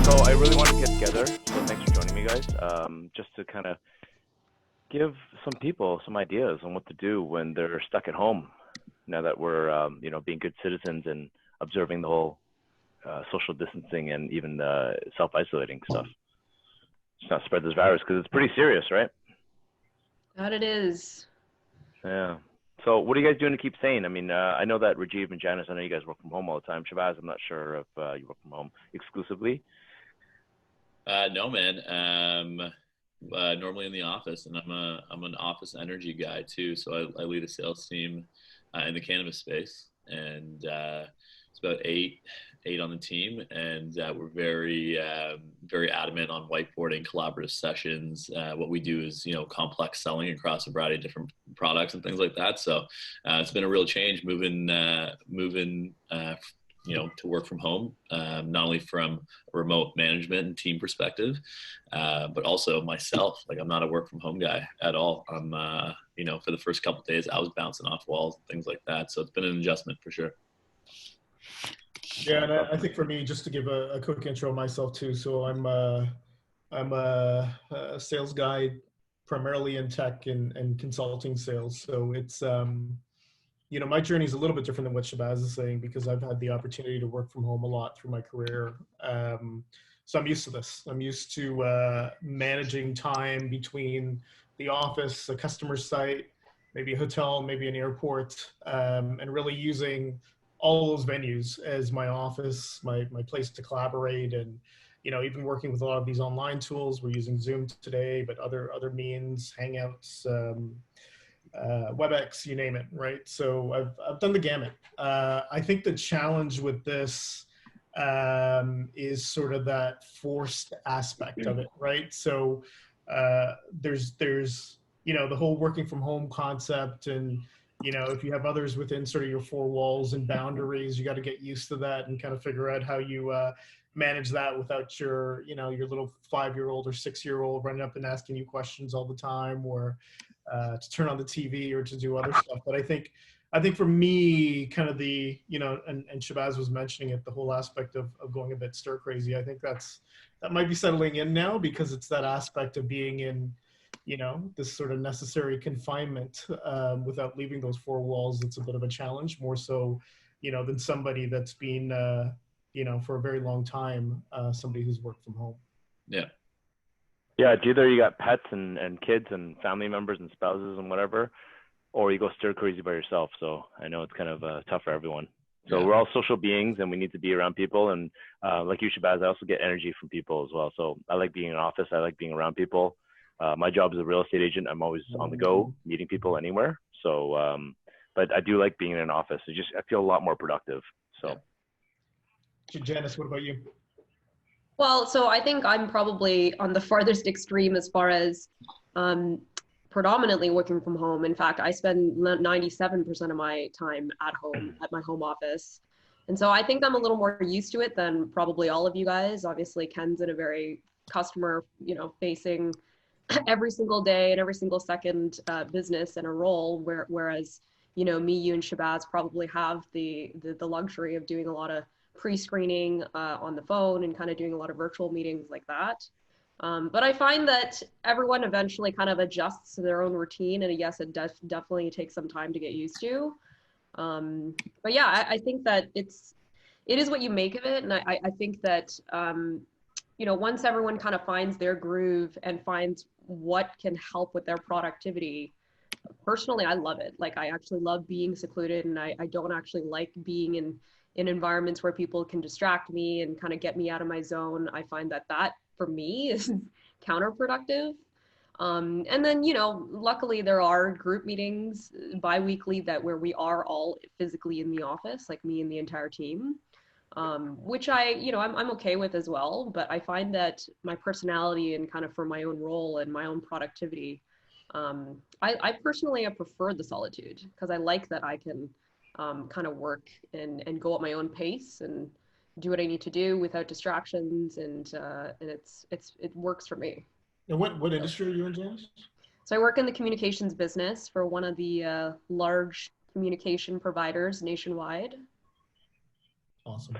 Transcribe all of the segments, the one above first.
So I really want to get together. So thanks for joining me, guys. Just to kind of give some people some ideas on what to do when they're stuck at home. Now that we're, being good citizens and observing the whole social distancing and even self-isolating stuff. Just not spread this virus because it's pretty serious, right? That it is. Yeah. So what are you guys doing to keep sane? I mean, I know that Rajiv and Janice, I know you guys work from home all the time. Shabazz, I'm not sure if you work from home exclusively. No, man. Normally in the office, and I'm an office energy guy too. So I lead a sales team in the cannabis space, and it's about eight on the team, and we're very adamant on whiteboarding collaborative sessions. What we do is complex selling across a variety of different products and things like that. So it's been a real change moving to work from home, not only from a remote management and team perspective, but also myself. Like, I'm not a work from home guy at all. I'm, for the first couple of days, I was bouncing off walls and things like that. So it's been an adjustment for sure. Yeah, and I think for me, just to give a quick intro of myself too. So I'm a sales guy, primarily in tech and consulting sales. So it's my journey is a little bit different than what Shabazz is saying, because I've had the opportunity to work from home a lot through my career. So I'm used to this. I'm used to managing time between the office, a customer site, maybe a hotel, maybe an airport, and really using all those venues as my office, my place to collaborate. And even working with a lot of these online tools. We're using Zoom today, but other means, Hangouts, WebEx, you name it, right? So I've done the gamut. I think the challenge with this is sort of that forced aspect of it, right? So there's the whole working from home concept, and if you have others within sort of your four walls and boundaries, you got to get used to that and kind of figure out how you manage that without your your little 5-year-old or 6-year-old running up and asking you questions all the time, or to turn on the TV or to do other stuff. But I think for me, kind of the, and Shabazz was mentioning it, the whole aspect of going a bit stir crazy. I think that might be settling in now, because it's that aspect of being in, this sort of necessary confinement without leaving those four walls. It's a bit of a challenge, more so, than somebody that's been, for a very long time, somebody who's worked from home. Yeah. Yeah, it's either you got pets and kids and family members and spouses and whatever, or you go stir crazy by yourself. So I know it's kind of tough for everyone. So we're all social beings, and we need to be around people. And like you, Shabazz, I also get energy from people as well. So I like being in an office. I like being around people. My job as a real estate agent, I'm always on the go, meeting people anywhere. So, but I do like being in an office. I feel a lot more productive. So, Janice, what about you? Well, so I think I'm probably on the farthest extreme as far as predominantly working from home. In fact, I spend 97% of my time at home, at my home office. And so I think I'm a little more used to it than probably all of you guys. Obviously, Ken's in a very customer, facing every single day and every single second business and a role, whereas, me, you, and Shabazz probably have the luxury of doing a lot of pre-screening on the phone and kind of doing a lot of virtual meetings like that. But I find that everyone eventually kind of adjusts to their own routine. And yes, it definitely takes some time to get used to. But yeah, I think that it is what you make of it. And I think that, once everyone kind of finds their groove and finds what can help with their productivity, personally, I love it. Like, I actually love being secluded, and I don't actually like being in environments where people can distract me and kind of get me out of my zone. I find that for me is counterproductive. And then, luckily there are group meetings bi-weekly where we are all physically in the office, like me and the entire team, which I'm okay with as well. But I find that my personality and kind of for my own role and my own productivity, I personally prefer the solitude, because I like that I can kind of work and go at my own pace and do what I need to do without distractions, and it works for me. And what industry are you in, James? So I work in the communications business for one of the large communication providers nationwide. Awesome.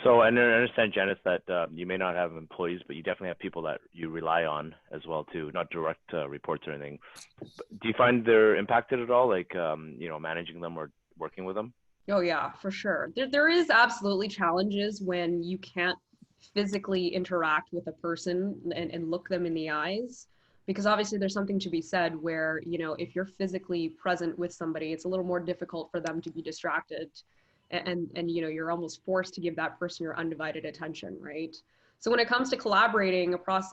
So, and I understand, Janice, that you may not have employees, but you definitely have people that you rely on as well too, not direct reports or anything. But do you find they're impacted at all, like managing them or working with them? Oh yeah, for sure. There is absolutely challenges when you can't physically interact with a person and look them in the eyes. Because obviously there's something to be said where, if you're physically present with somebody, it's a little more difficult for them to be distracted. And you're almost forced to give that person your undivided attention, right? So when it comes to collaborating across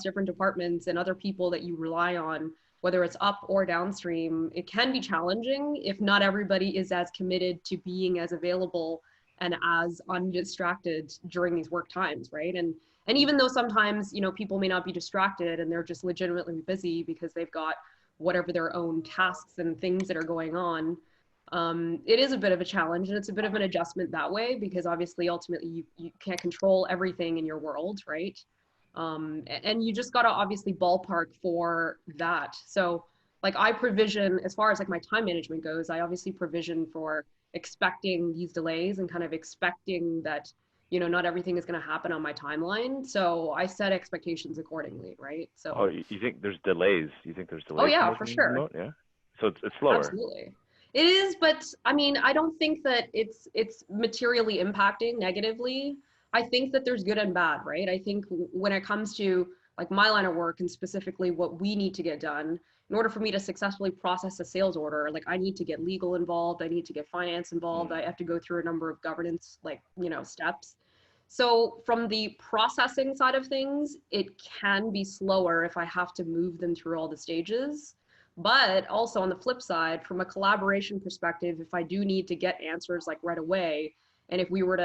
different departments and other people that you rely on, whether it's up or downstream, it can be challenging if not everybody is as committed to being as available and as undistracted during these work times, right? And even though sometimes, people may not be distracted and they're just legitimately busy because they've got whatever their own tasks and things that are going on, it is a bit of a challenge, and it's a bit of an adjustment that way, because obviously ultimately you can't control everything in your world, right? And you just got to obviously ballpark for that. So like I provision, as far as like my time management goes, I obviously provision for expecting these delays and kind of expecting that, not everything is going to happen on my timeline. So I set expectations accordingly, right? So Oh, you think there's delays? You think there's delays? Oh yeah, for sure. Remote? Yeah. So it's slower. Absolutely. It is, but I mean, I don't think that it's materially impacting negatively. I think that there's good and bad, right? I think when it comes to like my line of work and specifically what we need to get done, in order for me to successfully process a sales order, like I need to get legal involved, I need to get finance involved, I have to go through a number of governance steps. So from the processing side of things, it can be slower if I have to move them through all the stages. But also on the flip side, from a collaboration perspective, if I do need to get answers like right away, and if we were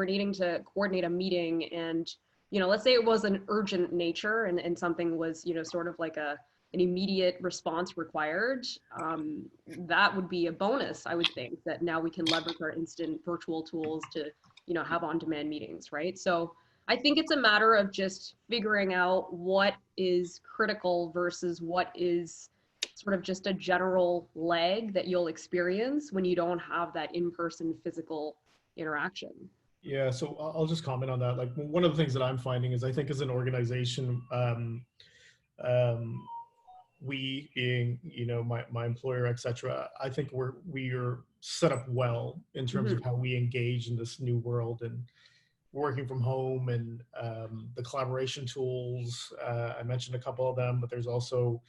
needing to coordinate a meeting and, let's say it was an urgent nature and something was, sort of like an immediate response required, that would be a bonus, I would think, that now we can leverage our instant virtual tools to, have on-demand meetings, right? So I think it's a matter of just figuring out what is critical versus what is sort of just a general lag that you'll experience when you don't have that in-person physical interaction. Yeah, so I'll just comment on that. Like one of the things that I'm finding is I think as an organization, we being, my employer, et cetera, I think we're set up well in terms of how we engage in this new world and working from home and the collaboration tools. I mentioned a couple of them, but there's also,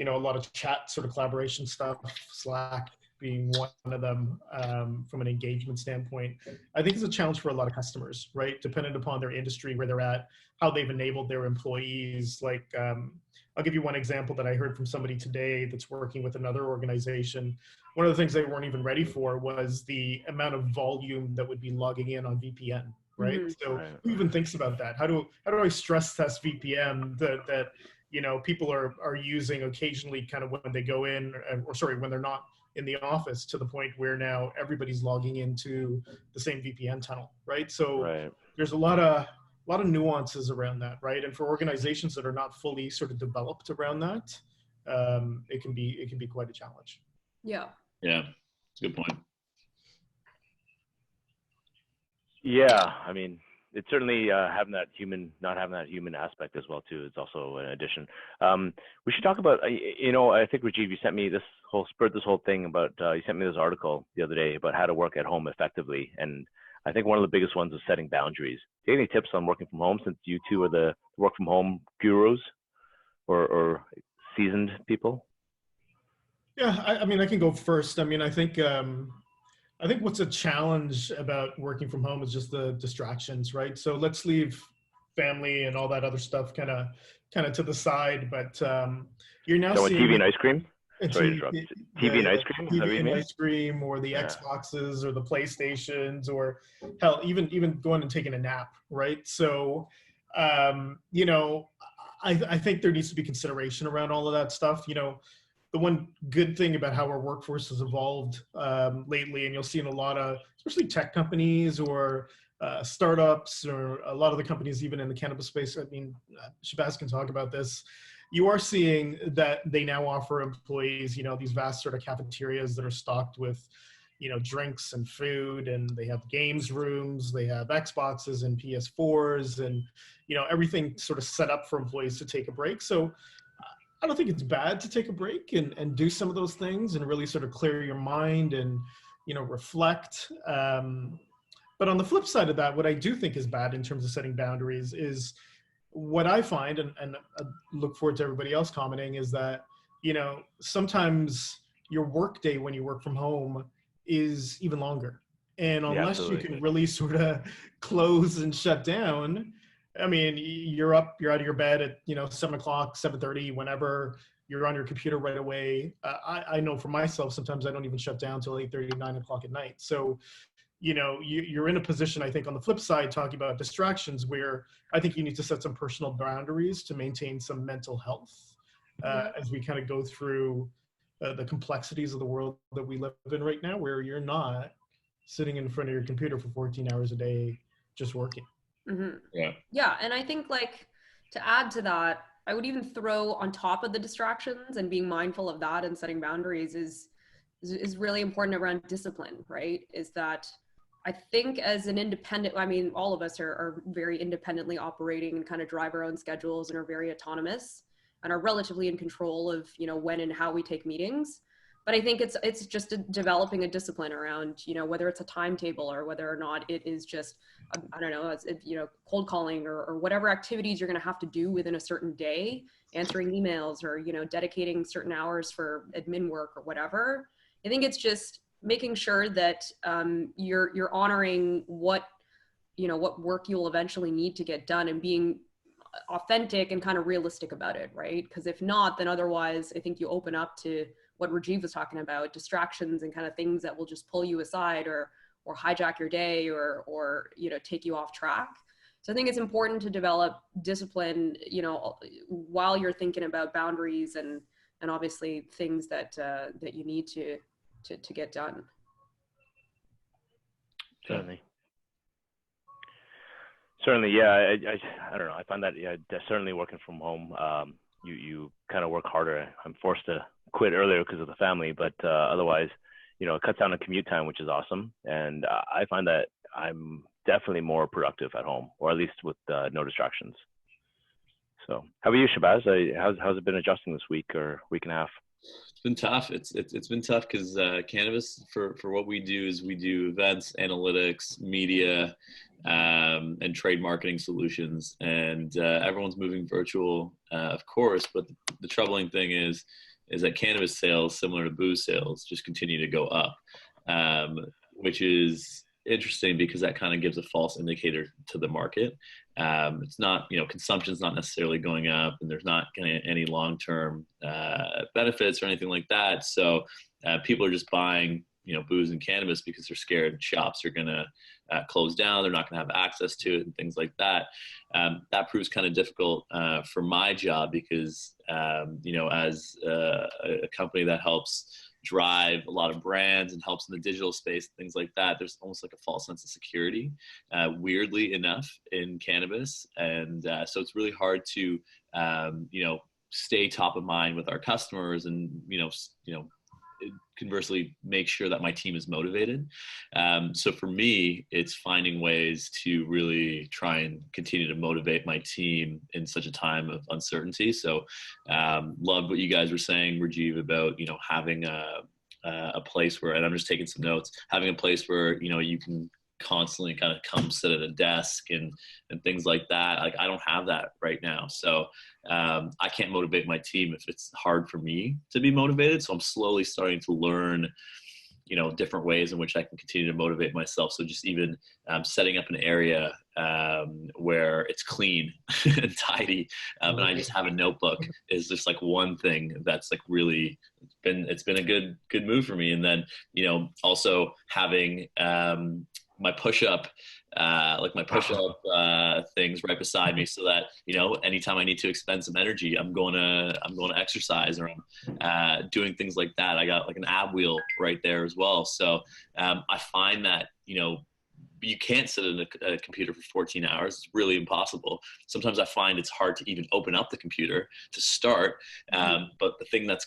a lot of chat sort of collaboration stuff, Slack being one of them, from an engagement standpoint. I think it's a challenge for a lot of customers, right? Dependent upon their industry, where they're at, how they've enabled their employees. Like, I'll give you one example that I heard from somebody today that's working with another organization. One of the things they weren't even ready for was the amount of volume that would be logging in on VPN, right? So who even thinks about that? How do I stress test VPN that people are using occasionally, kind of when they go in, when they're not in the office, to the point where now everybody's logging into the same VPN tunnel, right? So there's a lot of nuances around that, right? And for organizations that are not fully sort of developed around that, it can be quite a challenge. Yeah. Yeah, it's a good point. Yeah, I mean, it's certainly not having that human aspect as well too. It's also an addition. We should talk about, I think Rajiv, you sent me this whole thing about, you sent me this article the other day about how to work at home effectively. And I think one of the biggest ones is setting boundaries. Do you have any tips on working from home, since you two are the work from home gurus or seasoned people? Yeah, I mean, I can go first. I mean, I think what's a challenge about working from home is just the distractions, right? So let's leave family and all that other stuff kind of to the side. But you're now seeing TV and ice cream. Sorry to interrupt. TV and ice cream. TV and ice cream, or the Xboxes, or the PlayStations, or hell, even going and taking a nap, right? So, I think there needs to be consideration around all of that stuff. The one good thing about how our workforce has evolved lately, and you'll see in a lot of, especially tech companies or startups, or a lot of the companies even in the cannabis space, I mean, Shabazz can talk about this, you are seeing that they now offer employees, these vast sort of cafeterias that are stocked with, drinks and food, and they have games rooms, they have Xboxes and PS4s, and, everything sort of set up for employees to take a break. So I don't think it's bad to take a break and do some of those things and really sort of clear your mind and, reflect. But on the flip side of that, what I do think is bad in terms of setting boundaries is what I find, and I look forward to everybody else commenting, is that, sometimes your work day when you work from home is even longer. And unless you can really sort of close and shut down, I mean, you're out of your bed at, 7 o'clock, 7:30, whenever. You're on your computer right away. I know for myself, sometimes I don't even shut down till 8:30, 9 o'clock at night. So, you're in a position, I think, on the flip side, talking about distractions, where I think you need to set some personal boundaries to maintain some mental health as we kind of go through the complexities of the world that we live in right now, where you're not sitting in front of your computer for 14 hours a day just working. Mm-hmm. Yeah. And I think, like, to add to that, I would even throw on top of the distractions, and being mindful of that and setting boundaries is really important around discipline, right? Is that I think as an independent, I mean, all of us are very independently operating and kind of drive our own schedules and are very autonomous and are relatively in control of, when and how we take meetings. But I think it's just developing a discipline around, whether it's a timetable or whether or not it is just, I don't know, cold calling or whatever activities you're going to have to do within a certain day, answering emails or, dedicating certain hours for admin work or whatever. I think it's just making sure that you're honoring what work you'll eventually need to get done, and being authentic and kind of realistic about it, right? Because if not, then otherwise I think you open up to what Rajiv was talking about, distractions and kind of things that will just pull you aside or hijack your day or take you off track. So I think it's important to develop discipline, while you're thinking about boundaries and obviously things that you need to get done. Certainly, yeah. I don't know. I find that certainly working from home, you kind of work harder. I'm forced to quit earlier because of the family, but otherwise, it cuts down on commute time, which is awesome. And I find that I'm definitely more productive at home, or at least with no distractions. So, how about you, Shabazz? How's it been adjusting this week or week and a half? It's been tough. It's been tough because Cannabis, for what we do, is we do events, analytics, media, and trade marketing solutions, and everyone's moving virtual, of course. But the troubling thing is that cannabis sales, similar to booze sales, just continue to go up, which is interesting because that kind of gives a false indicator to the market. It's not, consumption's not necessarily going up, and there's not any long-term benefits or anything like that. So people are just buying, booze and cannabis because they're scared shops are going to close down. They're not going to have access to it and things like that. That proves kind of difficult for my job because, as a company that helps drive a lot of brands and helps in the digital space, things like that, there's almost like a false sense of security, weirdly enough, in cannabis. And so it's really hard to, stay top of mind with our customers and, conversely make sure that my team is motivated. So for me, it's finding ways to really try and continue to motivate my team in such a time of uncertainty. So loved what you guys were saying, Rajiv, about, having a place where, and I'm just taking some notes, having a place where, you can constantly kind of come sit at a desk and things like that. Like, I don't have that right now. So I can't motivate my team if it's hard for me to be motivated. So I'm slowly starting to learn, different ways in which I can continue to motivate myself. So just even setting up an area where it's clean and tidy, and I just have a notebook is just like one thing that's like really it's been a good move for me. And then, also having my push-up things right beside me, so that anytime I need to expend some energy, I'm going to exercise, or I'm doing things like that. I got like an ab wheel right there as well. So I find that you can't sit in a computer for 14 hours. It's really impossible. Sometimes I find it's hard to even open up the computer to start. But the thing that's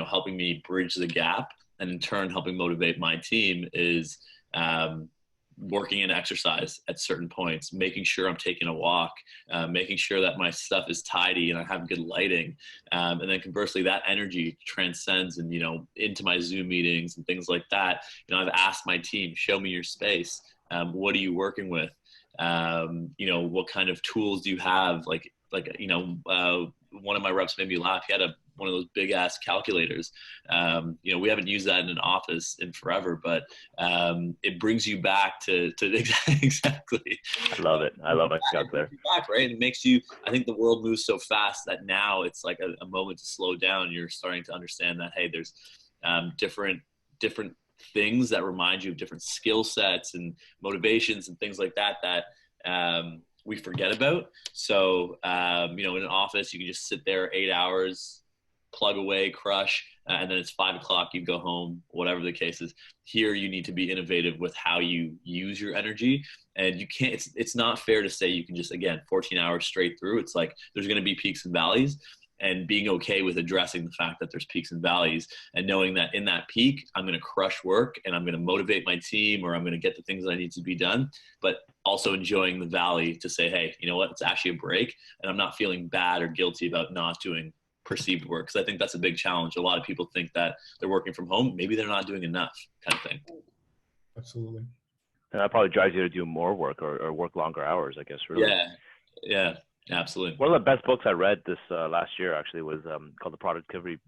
helping me bridge the gap and in turn helping motivate my team is working in exercise at certain points, making sure I'm taking a walk, making sure that my stuff is tidy and I have good lighting. And then conversely, that energy transcends and, into my Zoom meetings and things like that. I've asked my team, show me your space. What are you working with? What kind of tools do you have? One of my reps made me laugh. He had one of those big ass calculators. We haven't used that in an office in forever, but it brings you back to exactly. I love it. I love my calculator. Back, right? It makes you, I think the world moves so fast that now it's like a moment to slow down. You're starting to understand that, hey, there's different things that remind you of different skill sets and motivations and things like that we forget about. So, in an office, you can just sit there 8 hours, plug away, crush, and then it's 5 o'clock, you go home, whatever the case is. Here, you need to be innovative with how you use your energy. And you can't, it's not fair to say you can just, again, 14 hours straight through. It's like, there's going to be peaks and valleys, and being okay with addressing the fact that there's peaks and valleys, and knowing that in that peak, I'm going to crush work and I'm going to motivate my team, or I'm going to get the things that I need to be done, but also enjoying the valley to say, hey, you know what, it's actually a break, and I'm not feeling bad or guilty about not doing perceived work. Because I think that's a big challenge. A lot of people think that they're working from home. Maybe they're not doing enough, kind of thing. Absolutely. And that probably drives you to do more work or work longer hours, I guess, really. Yeah, absolutely. One of the best books I read this last year actually was called The Productivity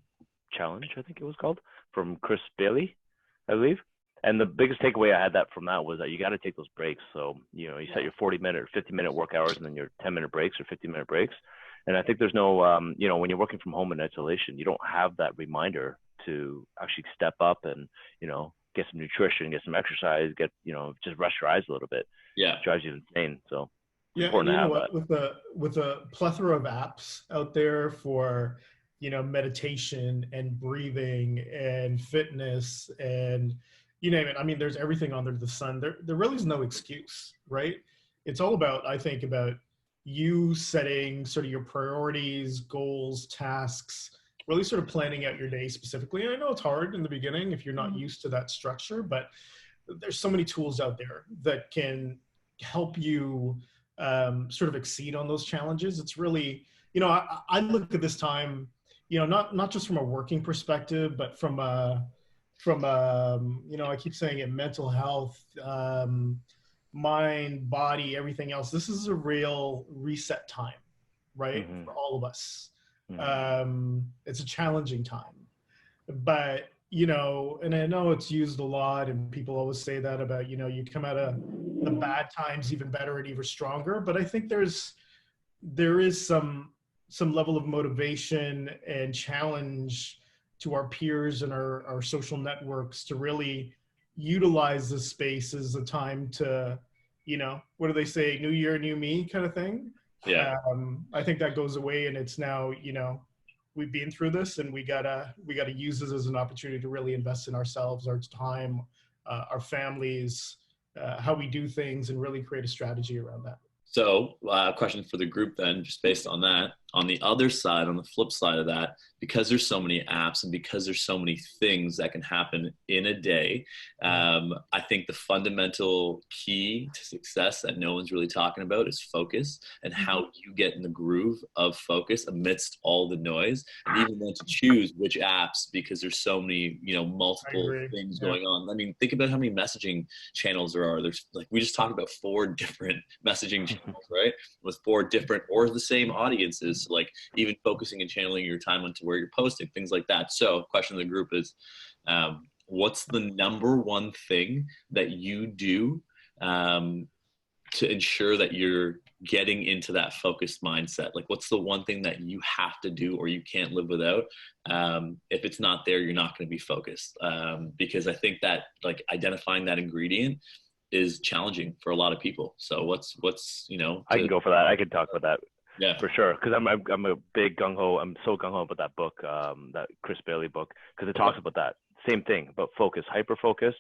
Challenge, I think it was called, from Chris Bailey, I believe. And the biggest takeaway I had from that was that you got to take those breaks. So, you set your 40-minute or 50-minute work hours and then your 10-minute breaks or 15-minute breaks. And I think there's no, when you're working from home in isolation, you don't have that reminder to actually step up and, get some nutrition, get some exercise, just rest your eyes a little bit. Yeah. It drives you insane. So yeah, important to have that. With a plethora of apps out there for, meditation and breathing and fitness and you name it. I mean, there's everything under the sun. There really is no excuse, right? It's all about, I think, about you setting sort of your priorities, goals, tasks, really sort of planning out your day specifically. And I know it's hard in the beginning if you're not used to that structure, but there's so many tools out there that can help you sort of exceed on those challenges. It's really, I look at this time, not just from a working perspective, but from I keep saying it, mental health, mind, body, everything else. This is a real reset time, right? Mm-hmm. For all of us. Mm-hmm. It's a challenging time, but, and I know it's used a lot and people always say that about, you come out of the bad times even better and even stronger. But I think there is some level of motivation and challenge to our peers and our social networks to really utilize this space as a time to, what do they say? New year, new me kind of thing. Yeah. I think that goes away, and it's now, we've been through this, and we gotta use this as an opportunity to really invest in ourselves, our time, our families, how we do things, and really create a strategy around that. So question for the group then, just based on that. On the other side, on the flip side of that, because there's so many apps and because there's so many things that can happen in a day, I think the fundamental key to success that no one's really talking about is focus, and how you get in the groove of focus amidst all the noise, and even then to choose which apps, because there's so many, multiple things going on. I mean, think about how many messaging channels there are. There's, like, we just talked about 4 different messaging channels, right? With 4 different or the same audiences. So, like, even focusing and channeling your time onto where you're posting, things like that. So question of the group is, what's the number one thing that you do to ensure that you're getting into that focused mindset? Like, what's the one thing that you have to do or you can't live without? If it's not there, you're not going to be focused. Because I think that, like, identifying that ingredient is challenging for a lot of people. So what's I can go for that. I can talk about that. Yeah, for sure. Because I'm a big gung-ho. I'm so gung-ho about that book, that Chris Bailey book, because it talks about that same thing, about focus, hyper focus,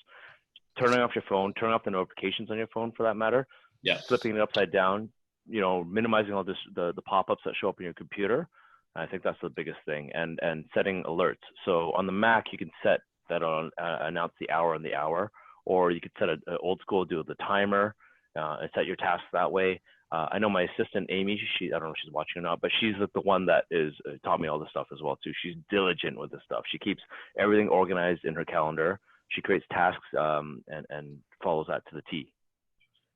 turning off your phone, turning off the notifications on your phone for that matter. Yeah. Flipping it upside down, minimizing all this, the pop-ups that show up on your computer. I think that's the biggest thing, and setting alerts. So on the Mac, you can set that'll announce the hour and the hour, or you could set an old school, do the timer, and set your tasks that way. I know my assistant Amy, I don't know if she's watching or not, but she's the one that is taught me all this stuff as well too. She's diligent with this stuff. She keeps everything organized in her calendar. She creates tasks and follows that to the T.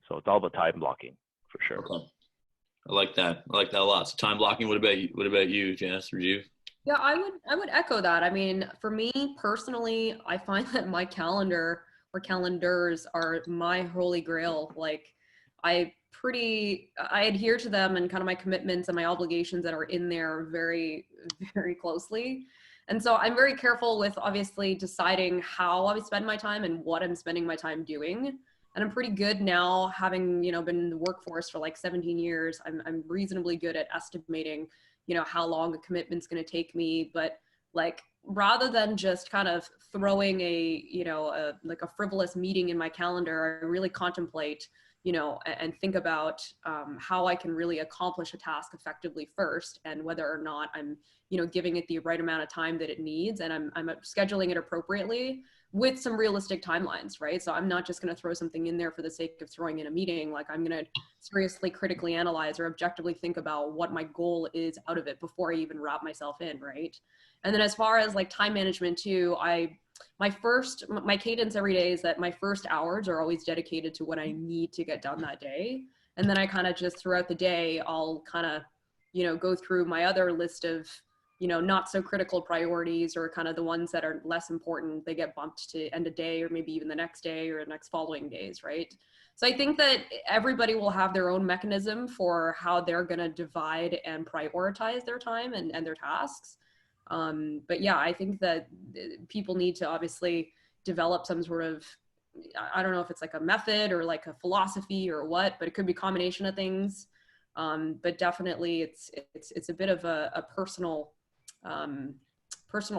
So it's all about time blocking for sure. Okay. I like that. I like that a lot. So time blocking. What about you, Janice or you? Yeah, I would echo that. I mean, for me personally, I find that my calendar or calendars are my holy grail. Like I adhere to them and kind of my commitments and my obligations that are in there very, very closely. And so I'm very careful with obviously deciding how I spend my time and what I'm spending my time doing. And I'm pretty good now, having, been in the workforce for like 17 years. I'm reasonably good at estimating, how long a commitment's going to take me. But like, rather than just kind of throwing a frivolous meeting in my calendar, I really contemplate, and think about how I can really accomplish a task effectively first, and whether or not I'm, giving it the right amount of time that it needs, and I'm scheduling it appropriately with some realistic timelines, right? So I'm not just going to throw something in there for the sake of throwing in a meeting. Like I'm going to seriously critically analyze or objectively think about what my goal is out of it before I even wrap myself in, right? And then as far as like time management too, my cadence every day is that my first hours are always dedicated to what I need to get done that day. And then I kind of just throughout the day, I'll kind of, go through my other list of, not so critical priorities, or kind of the ones that are less important. They get bumped to end of day, or maybe even the next day or next following days, right? So I think that everybody will have their own mechanism for how they're going to divide and prioritize their time and their tasks. But yeah, I think that people need to obviously develop some sort of, I don't know if it's like a method or like a philosophy or what, but it could be a combination of things. But definitely it's a bit of a personal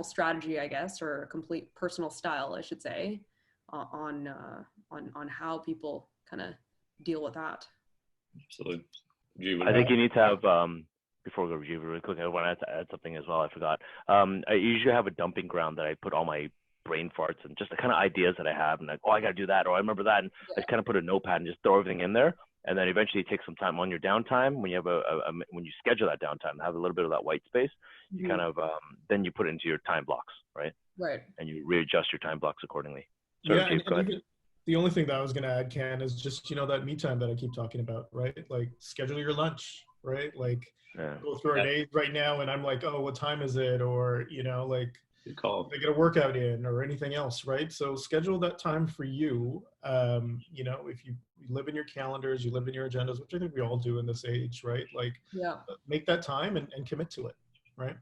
strategy, I guess, or a complete personal style, I should say, on how people kind of deal with that. Absolutely. I think you need to have, before we go review really quick, I want to add something as well. I forgot. I usually have a dumping ground that I put all my brain farts and just the kind of ideas that I have, and like, oh, I got to do that, or I remember that, and I just kind of put a notepad and just throw everything in there. And then eventually take some time on your downtime when you have when you schedule that downtime, have a little bit of that white space. You kind of then you put it into your time blocks, right? Right. And you readjust your time blocks accordingly. Sorry, Chief, go ahead. The only thing that I was going to add, Ken, is just that me time that I keep talking about, right? Like schedule your lunch, right? Like go through our days right now, and I'm like, oh, what time is it? Or like, good call. They get a workout in or anything else, right? So schedule that time for you. If you live in your calendars, you live in your agendas, which I think we all do in this age, right? Like, make that time and commit to it, right?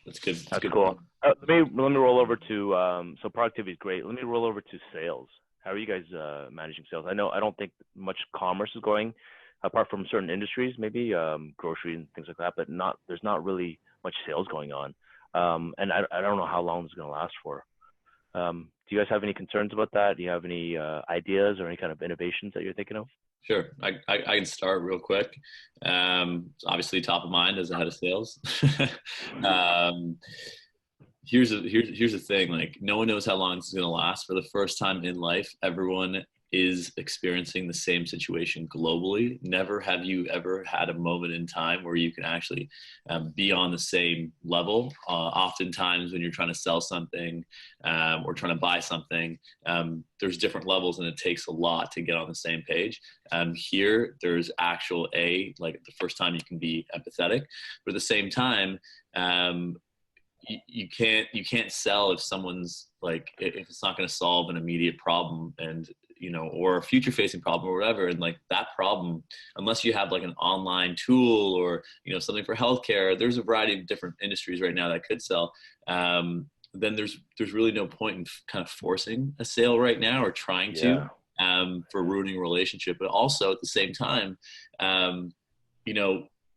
That's good. That's good. Cool. Let me roll over to so productivity is great. Let me roll over to sales. How are you guys managing sales? I don't think much commerce is going, apart from certain industries, maybe grocery and things like that, but there's not really much sales going on. And I don't know how long this is going to last for. Do you guys have any concerns about that? Do you have any ideas or any kind of innovations that you're thinking of? Sure. I can start real quick. It's obviously top of mind as a head of sales. Here's the thing. Like, no one knows how long this is going to last. For the first time in life, everyone is experiencing the same situation globally. Never have you ever had a moment in time where you can actually be on the same level. Oftentimes when you're trying to sell something or trying to buy something, there's different levels, and it takes a lot to get on the same page. Here, there's like the first time you can be empathetic, but at the same time, you can't sell if someone's like, if it's not going to solve an immediate problem, and or a future facing problem or whatever. And like that problem, unless you have like an online tool or something for healthcare, there's a variety of different industries right now that could sell. Then there's really no point in kind of forcing a sale right now, or trying to for ruining a relationship. But also at the same time,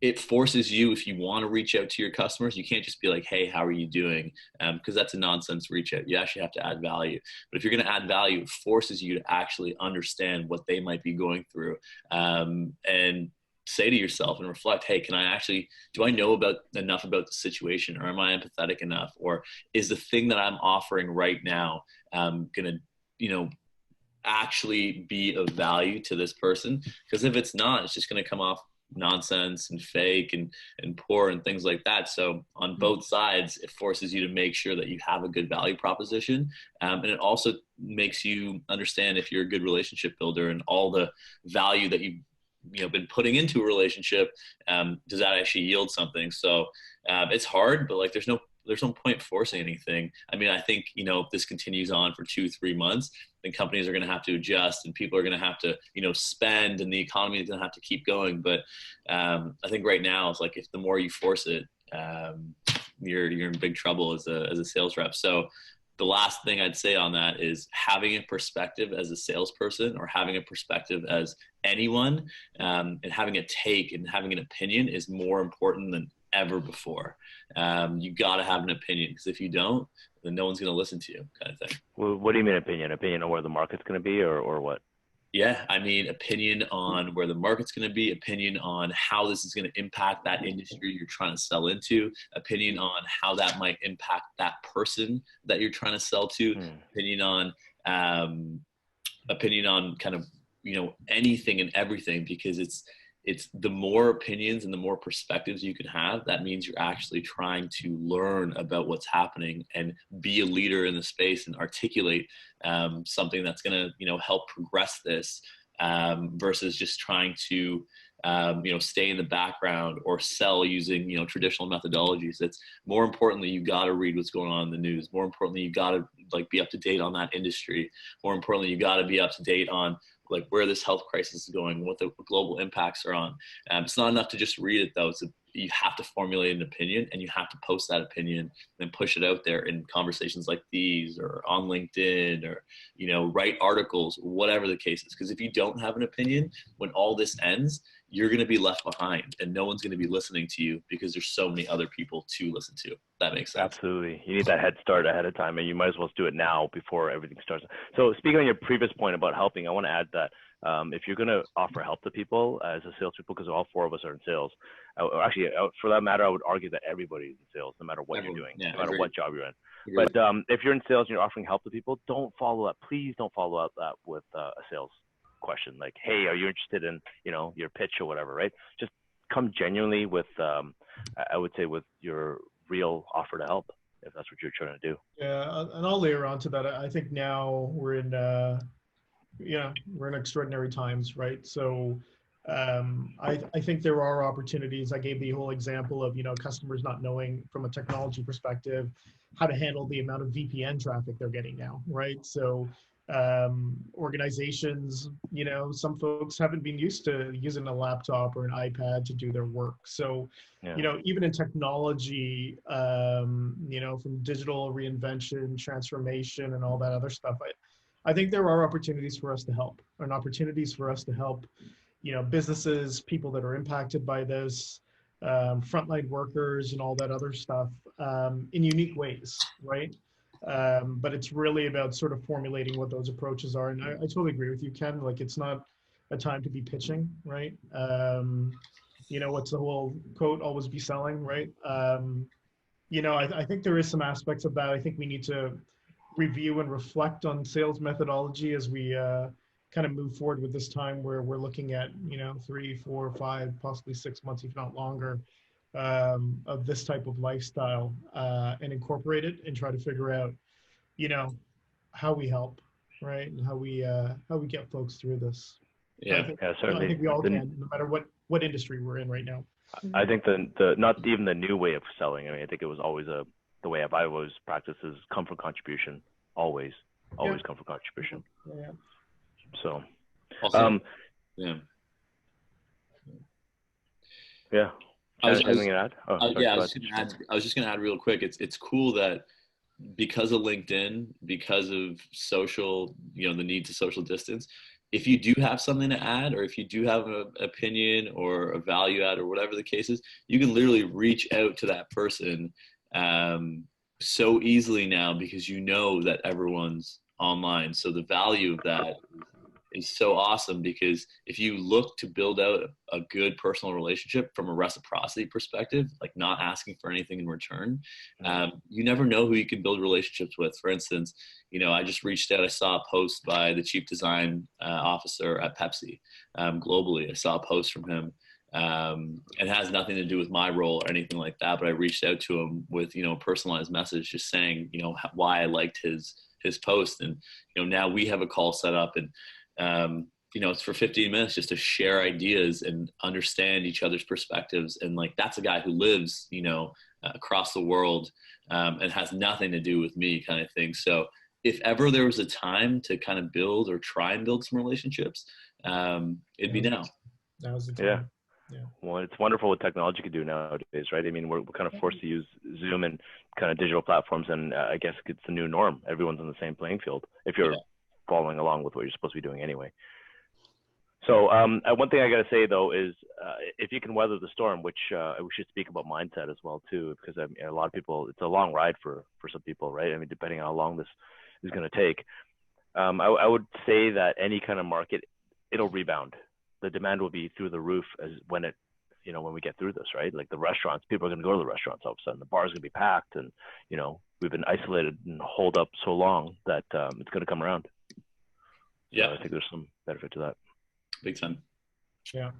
it forces you, if you want to reach out to your customers, you can't just be like, hey, how are you doing? Because that's a nonsense reach out. You actually have to add value. But if you're going to add value, it forces you to actually understand what they might be going through. And say to yourself and reflect, hey, do I know enough about the situation, or am I empathetic enough? Or is the thing that I'm offering right now going to, actually be of value to this person? Because if it's not, it's just going to come off nonsense and fake and poor and things like that. So on both sides, it forces you to make sure that you have a good value proposition. And it also makes you understand if you're a good relationship builder and all the value that you've been putting into a relationship, does that actually yield something? So it's hard, but like there's no point forcing anything. I mean, I think, if this continues on for 2-3 months, then companies are going to have to adjust and people are going to have to, spend, and the economy is going to have to keep going. But I think right now it's like, if the more you force it, you're in big trouble as a sales rep. So the last thing I'd say on that is having a perspective as a salesperson, or having a perspective as anyone, and having a take and having an opinion is more important than ever before. You got to have an opinion, because if you don't, then no one's going to listen to you, kind of thing. Well, what do you mean opinion? Opinion on where the market's going to be, or what? Yeah, I mean, opinion on where the market's going to be, opinion on how this is going to impact that industry you're trying to sell into, opinion on how that might impact that person that you're trying to sell to, opinion on kind of, anything and everything, because it's the more opinions and the more perspectives you can have, that means you're actually trying to learn about what's happening and be a leader in the space and articulate something that's going to, help progress this, versus just trying to, stay in the background or sell using, traditional methodologies. It's more importantly, you got to read what's going on in the news. More importantly, you got to be up to date on that industry. More importantly, you got to be up to date on where this health crisis is going, what the global impacts are on. It's not enough to just read it, though. You have to formulate an opinion, and you have to post that opinion and push it out there in conversations like these, or on LinkedIn, or, write articles, whatever the case is. Because if you don't have an opinion, when all this ends, you're going to be left behind, and no one's going to be listening to you because there's so many other people to listen to. That makes sense. Absolutely. You need that head start ahead of time, and you might as well do it now before everything starts. So speaking on your previous point about helping, I want to add that if you're going to offer help to people as a salespeople, because all four of us are in sales, for that matter, I would argue that everybody's in sales, no matter what you're doing, no matter what job you're in. But if you're in sales and you're offering help to people, don't follow up. Please don't follow up that with a sales question like, hey, are you interested in, your pitch or whatever, right? Just come genuinely with, I would say, with your real offer to help, if that's what you're trying to do. Yeah, and I'll layer on to that. I think now we're in extraordinary times, right? So I think there are opportunities. I gave the whole example of, customers not knowing from a technology perspective how to handle the amount of VPN traffic they're getting now, right? So organizations, some folks haven't been used to using a laptop or an iPad to do their work. So, even in technology, from digital reinvention, transformation, and all that other stuff, I think there are opportunities for us to help, and opportunities for us to help, businesses, people that are impacted by this, frontline workers, and all that other stuff, in unique ways, right? But it's really about sort of formulating what those approaches are. And I totally agree with you, Ken. It's not a time to be pitching, right? What's the whole quote? Always be selling, right? I think there is some aspects of that. I think we need to review and reflect on sales methodology as we kind of move forward with this time where we're looking at, 3, 4, 5, possibly 6 months, if not longer, of this type of lifestyle, and incorporate it and try to figure out, how we help, right, and how we get folks through this. Yeah, certainly. I think we all can, no matter what industry we're in right now. I think the not even the new way of selling. I think it was always the way I've always practiced is come from contribution. Always come from contribution. Yeah. So, also, yeah. I was just going to add real quick. It's cool that because of LinkedIn, because of social, the need to social distance, if you do have something to add, or if you do have an opinion or a value add or whatever the case is, you can literally reach out to that person so easily now, because that everyone's online. So the value of that is so awesome, because if you look to build out a good personal relationship from a reciprocity perspective, like not asking for anything in return, you never know who you can build relationships with. For instance, I just reached out. I saw a post by the chief design officer at Pepsi globally. I saw a post from him. It has nothing to do with my role or anything like that, but I reached out to him with, a personalized message just saying, why I liked his post. And, now we have a call set up, and, it's for 15 minutes just to share ideas and understand each other's perspectives. And like, that's a guy who lives, across the world, and has nothing to do with me, kind of thing. So if ever there was a time to kind of build or try and build some relationships, it'd be now. That was the time. Yeah. Well, it's wonderful what technology can do nowadays, right? I mean, we're kind of forced to use Zoom and kind of digital platforms, and I guess it's the new norm. Everyone's on the same playing field if you're following along with what you're supposed to be doing anyway. So one thing I got to say, though, is if you can weather the storm, which we should speak about mindset as well, too, because a lot of people, it's a long ride for some people, right? I mean, depending on how long this is going to take. I would say that any kind of market, it'll rebound. The demand will be through the roof when we get through this, right? Like the restaurants, people are going to go to the restaurants all of a sudden. The bar's going to be packed, and we've been isolated and holed up so long that it's going to come around. Yeah, so I think there's some benefit to that. Big time. Yeah.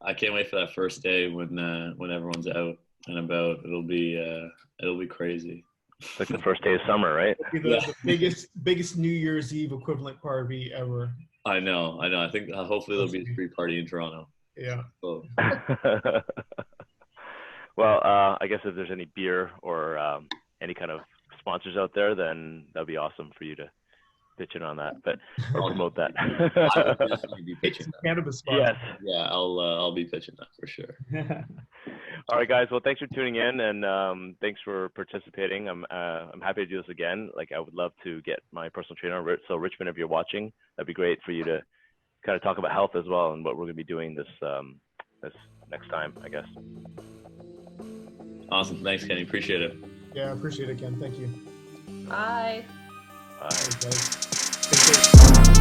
I can't wait for that first day when everyone's out and about. It'll be crazy. It's like the first day of summer, right? It'll be the biggest New Year's Eve equivalent party ever. I know. I think hopefully there'll be a free party in Toronto. Yeah. So. Well, I guess if there's any beer or any kind of sponsors out there, then that'd be awesome for you to pitch in on that, but I'll promote that. I will definitely be pitching that. Cannabis sponsor. Yes. Yeah, I'll be pitching that for sure. All right, guys. Well, thanks for tuning in, and thanks for participating. I'm happy to do this again. Like, I would love to get my personal trainer. So, Richmond, if you're watching, that'd be great for you to kind of talk about health as well and what we're going to be doing this next time, I guess. Awesome. Thanks, Kenny. Appreciate it. Yeah, I appreciate it, Ken. Thank you. Bye. Bye. Thanks, guys. Take care.